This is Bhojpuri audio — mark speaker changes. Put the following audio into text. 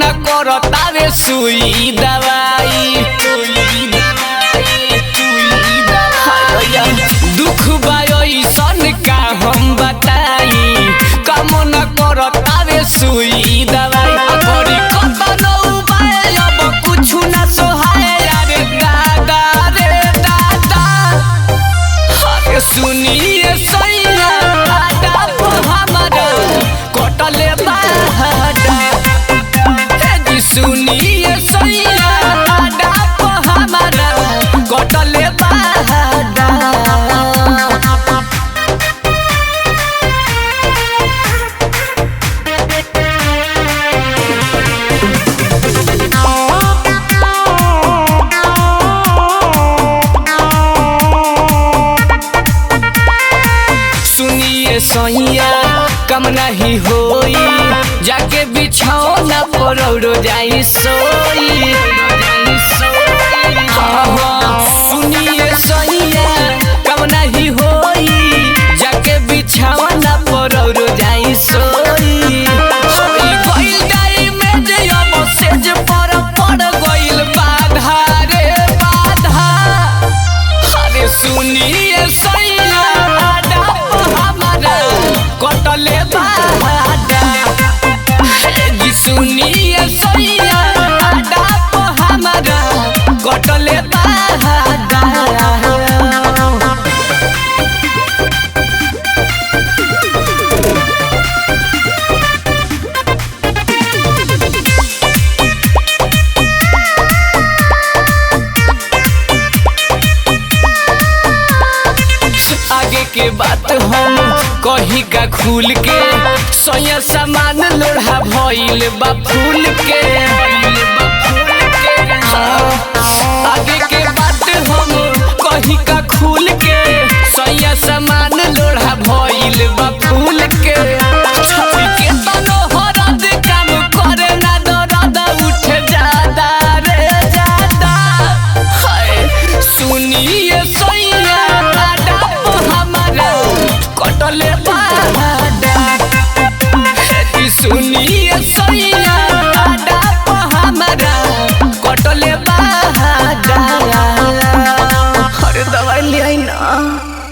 Speaker 1: न करतावे सुई दवाई दुख बायसन का हम बताई काम न करतावे सुई दवाई करी कत नौबाए अब कुछु न सोहाए रे दादा अरे सुनिए सैया आदाब हमारा कटले बाड़ा जी सुनिए सैया आदाब हमारा कटले बाड़ा सुनिए सैया कम नहीं होई जाके बिछौना पर उड़ जाई सोई सुनिए सैया कम नहीं होई जाके बिछौना पर उड़ जाई सोई गइल गाई में जे अब सेज पर पड़ गइल बाधा रे बाधा अरे सुनिए सैया कटले बाड़ा जी सुनिए सैया आदाब हमारा कटले बाड़ा आगे के बात हम कही का खुल के सैया सामान लोढ़ा भइल बा फूल के